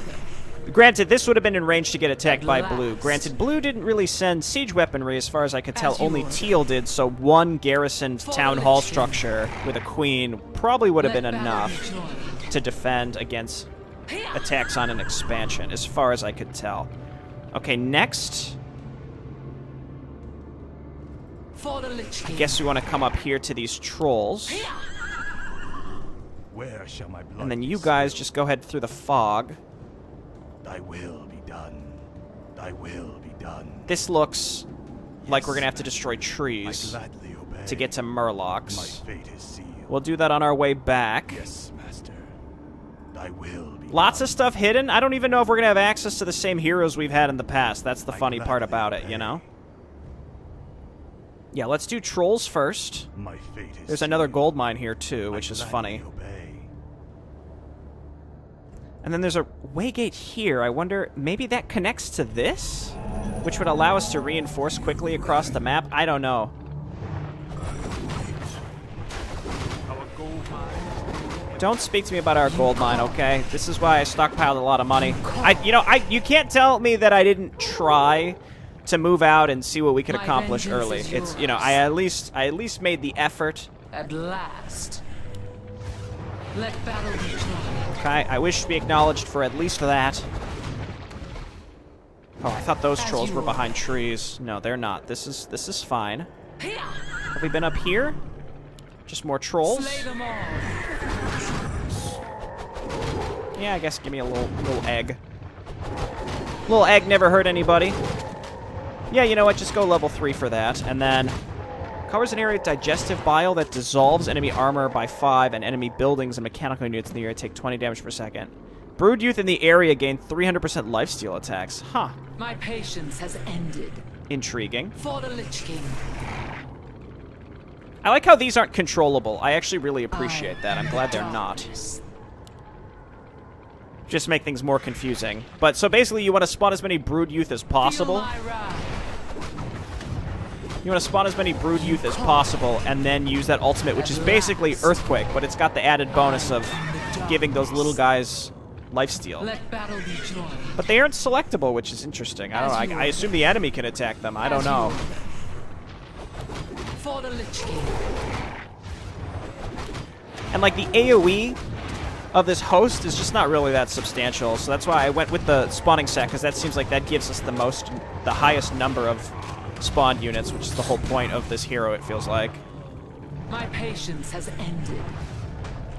Granted, this would have been in range to get attacked At by last. blue. Granted, blue didn't really send siege weaponry as far as I could tell. As you Only order. teal did, so one garrisoned For town the hall Lich King. structure with a queen probably would have Let been battle enough be joined. to defend against attacks on an expansion, as far as I could tell. Okay, next, For the Lich King. I guess we want to come up here to these trolls. Where shall my blood And then be you guys spilled? just go ahead through the fog. Thy will be done. Thy will be done. This looks like we're Yes, going to have to master. destroy I trees gladly obey. to get to My Murlocs. fate is sealed. We'll do that on our way back. Yes, master. Thy will be Lots done. of stuff hidden. I don't even know if we're going to have access to the same heroes we've had in the past. That's the I funny part gladly about it, obey. you know? Yeah, let's do trolls first. My fate is There's another sealed. gold mine here, too, I which is gladly funny. obey. And then there's a waygate here. I wonder, maybe that connects to this? Which would allow us to reinforce quickly across the map? I don't know. Don't speak to me about our gold mine, okay? This is why I stockpiled a lot of money. You can't tell me that I didn't try to move out and see what we could My accomplish vengeance early. is It's, yours. I at least made the effort. At last. Let battle be joined. Okay, I wish to be acknowledged for at least that. Oh, I thought those As trolls you were order. behind trees. No, they're not. This is fine. Have we been up here? Just more trolls? Slay them all. Yeah, I guess give me a little egg. Little egg never hurt anybody. Yeah, you know what? Just go level 3 for that. And then covers an area with digestive bile that dissolves enemy armor by 5, and enemy buildings and mechanical units in the area take 20 damage per second. Brood youth in the area gain 300% lifesteal attacks. Huh. My patience has ended. Intriguing. For the Lich King. I like how these aren't controllable. I actually really appreciate that. I'm glad they're not. Just make things more confusing. But, so basically you want to spawn as many Brood Youth as possible. You want to spawn as many Brood Youth as possible, and then use that ultimate, which is basically Earthquake, but it's got the added bonus of giving those little guys lifesteal. But they aren't selectable, which is interesting. I don't know. I assume the enemy can attack them. I don't know. For the Lich King. And like the AoE of this host is just not really that substantial, so that's why I went with the spawning set, because that seems like that gives us the highest number of spawned units, which is the whole point of this hero, it feels like. My patience has ended.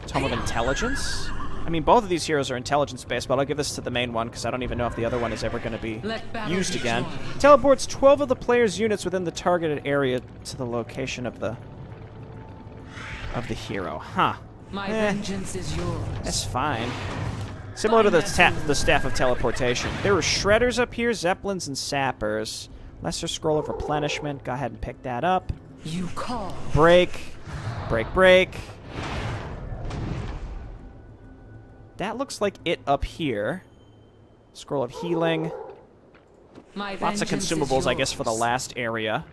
Tome of Intelligence? I mean, both of these heroes are intelligence-based, but I'll give this to the main one, because I don't even know if the other one is ever going to be used again. Teleports 12 of the player's units within the targeted area to the location of the hero. Huh. My vengeance is yours. That's fine. Similar to the Staff of Teleportation. There were Shredders up here, Zeppelins, and Sappers. Lesser Scroll of Replenishment. Go ahead and pick that up. You call. Break. Break, break. That looks like it up here. Scroll of Healing. Lots of consumables, I guess, for the last area.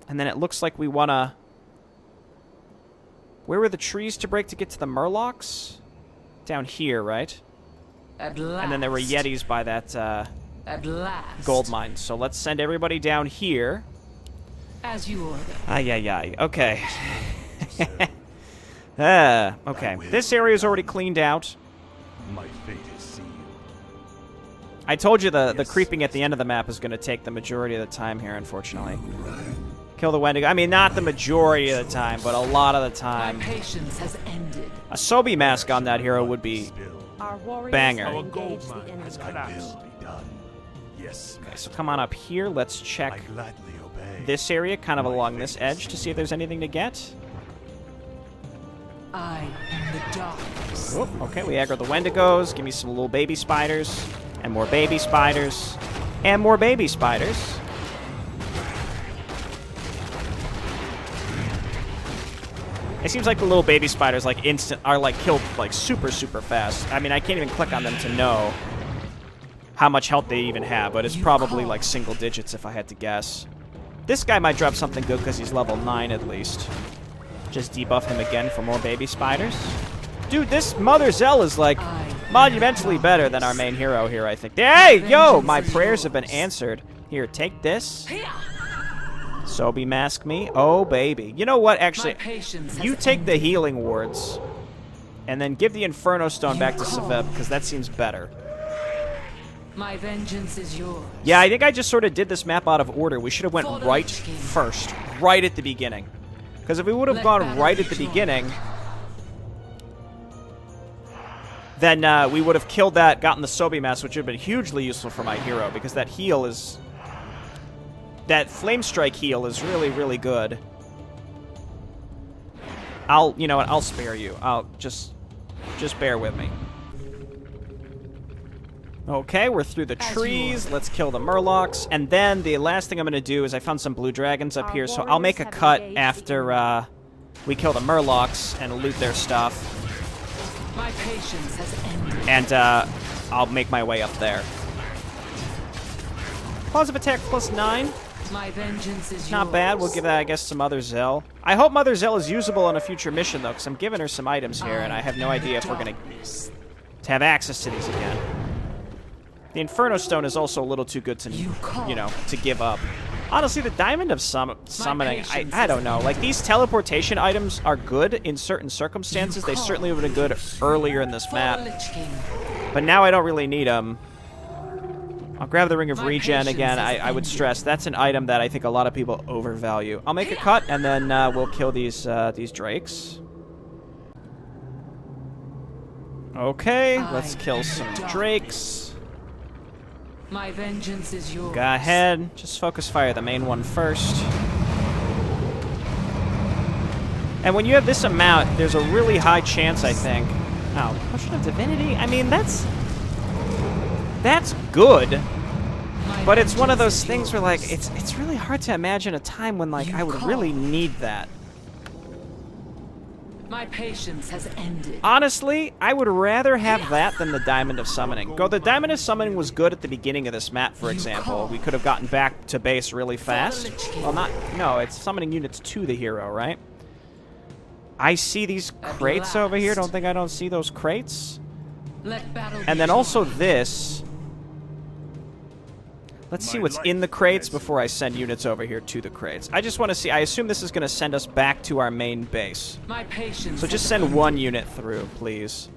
And then it looks like we want to... Where were the trees to break to get to the Murlocs? Down here, right? At last. And then there were Yetis by that At last. gold mine. So let's send everybody down here. As you order. Ay, ay, ay. Okay. Okay. This area is already cleaned out. My fate is sealed. I told you the creeping at the end of the map is going to take the majority of the time here, unfortunately. Kill the Wendigo. I mean, not the majority of the time, but a lot of the time. My patience has ended. A Sobi mask on that hero would be... Our warriors Banger. have Our engaged the enemy. I will be done. Yes, Okay, so come on up here. Let's I check gladly obey. this area, kind of along this edge, to see if there's anything to get. I am the darkness. Oh, okay, we aggro the Wendigos. Give me some little baby spiders. And more baby spiders. And more baby spiders. It seems like the little baby spiders are killed like super fast. I mean, I can't even click on them to know how much health they even have, but it's probably like single digits if I had to guess. This guy might drop something good because he's level 9 at least. Just debuff him again for more baby spiders. Dude, this Mother Zell is like monumentally better than our main hero here, I think. Hey, yo, my prayers have been answered. Here, take this. Sobi mask me. Oh, baby. You know what, actually, you take the healing wards and then give the Inferno Stone back to Saveb, because that seems better. My vengeance is yours. Yeah, I think I just sort of did this map out of order. We should have went right first, right at the beginning. Because if we would have gone right at the beginning, then we would have killed that, gotten the Sobi mask, which would have been hugely useful for my hero, because that heal is... That Flame Strike heal is really, really good. You know what, I'll spare you. Just bear with me. Okay, we're through the trees. Let's kill the Murlocs. And then the last thing I'm going to do is I found some blue dragons up here, so I'll make a cut after we kill the Murlocs and loot their stuff. My patience has ended. And I'll make my way up there. Pause of attack plus 9. My vengeance is Not yours. bad. We'll give that, I guess, to Mother Zell. I hope Mother Zell is usable on a future mission, though, because I'm giving her some items here, and I have no idea if we're going to have access to these again. The Inferno Stone is also a little too good to, you know, to give up. Honestly, the Diamond of Summoning, I don't know. Like, these teleportation items are good in certain circumstances. They certainly would have been good earlier in this map. But now I don't really need them. I'll grab the Ring of Regen again. I would stress that's an item that I think a lot of people overvalue. I'll make a cut, and then we'll kill these drakes. Okay, let's kill some drakes. My vengeance is yours. Go ahead. Just focus fire the main one first. And when you have this amount, there's a really high chance, I think. Oh, Potion of Divinity? I mean, that's good. But it's one of those things where, like, it's really hard to imagine a time when, like, I would really need that. My patience has ended. Honestly, I would rather have that than the Diamond of Summoning. The Diamond of Summoning was good at the beginning of this map, for example. We could have gotten back to base really fast. Well, no, it's summoning units to the hero, right? I see these crates over here. Don't think I don't see those crates. And then also this. Let's see what's in the crates before I send units over here to the crates. I just want to see. I assume this is going to send us back to our main base. So just send one unit through, please.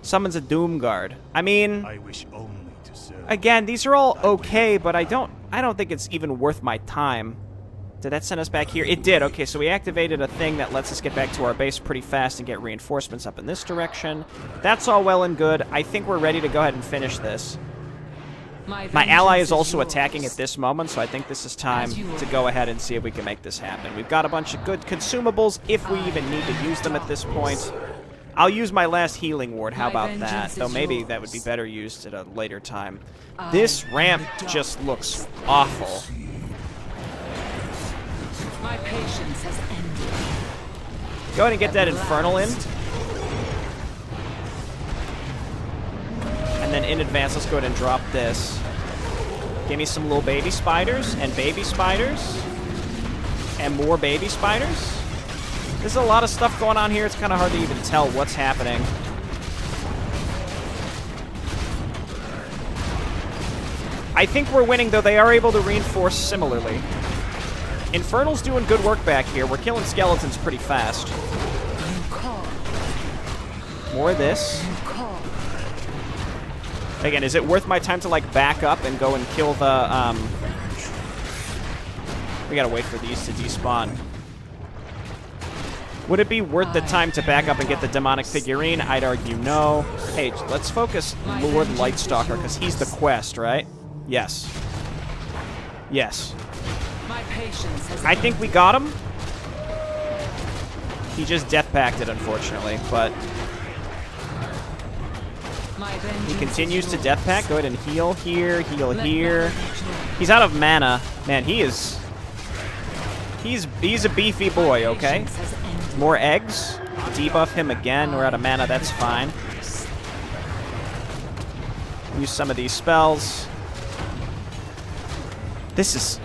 Summons a Doom Guard. I mean, I wish only to serve. again, these are all okay, but I don't think it's even worth my time. Did that send us back here? It did. Okay, so we activated a thing that lets us get back to our base pretty fast and get reinforcements up in this direction. That's all well and good. I think we're ready to go ahead and finish this. My ally is also attacking at this moment, so I think this is time to go ahead and see if we can make this happen. We've got a bunch of good consumables, if we even need to use them at this point. I'll use my last healing ward, how about that? Though maybe that would be better used at a later time. This ramp just looks awful. My patience has ended. Go ahead and get that Infernal in. And then in advance, let's go ahead and drop this. Give me some little baby spiders, and baby spiders, and more baby spiders. There's a lot of stuff going on here. It's kind of hard to even tell what's happening. I think we're winning, though. They are able to reinforce similarly. Infernal's doing good work back here. We're killing skeletons pretty fast. More of this. Again, is it worth my time to, like, back up and go and kill the, We gotta wait for these to despawn. Would it be worth the time to back up and get the demonic figurine? I'd argue no. Hey, let's focus Lord Lightstalker, because he's the quest, right? Yes. Yes. I think we got him. He just death packed it, unfortunately, but he continues to death pack. Go ahead and heal here, heal here. He's out of mana. Man, he's a beefy boy, okay? More eggs. Debuff him again. We're out of mana, that's fine. Use some of these spells. This is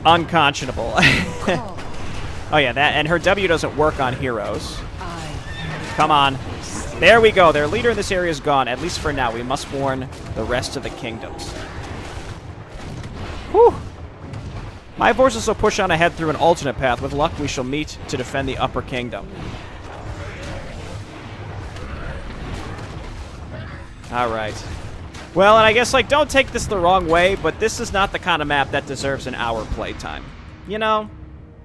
unconscionable. Oh yeah, that, and her W doesn't work on heroes. Come on. There we go. Their leader in this area is gone, at least for now. We must warn the rest of the kingdoms. Whew. My forces will push on ahead through an alternate path. With luck, we shall meet to defend the upper kingdom. Alright. Well, and I guess, like, don't take this the wrong way, but this is not the kind of map that deserves an hour playtime. You know?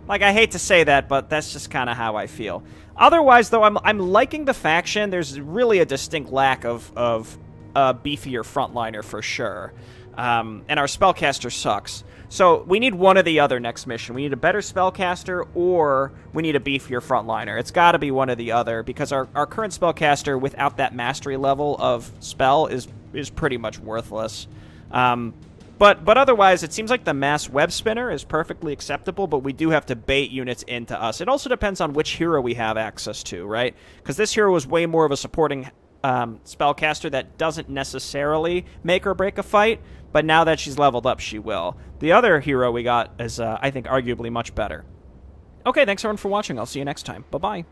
Like, I hate to say that, but that's just kind of how I feel. Otherwise, though, I'm liking the faction. There's really a distinct lack of a beefier frontliner for sure. And our spellcaster sucks. So we need one or the other next mission. We need a better spellcaster, or we need a beefier frontliner. It's got to be one or the other, because our current spellcaster, without that mastery level of spell, is pretty much worthless. But otherwise, it seems like the mass web spinner is perfectly acceptable, but we do have to bait units into us. It also depends on which hero we have access to, right? Because this hero is way more of a supporting spellcaster that doesn't necessarily make or break a fight, but now that she's leveled up, she will. The other hero we got is, I think, arguably much better. Okay, thanks everyone for watching. I'll see you next time. Bye-bye.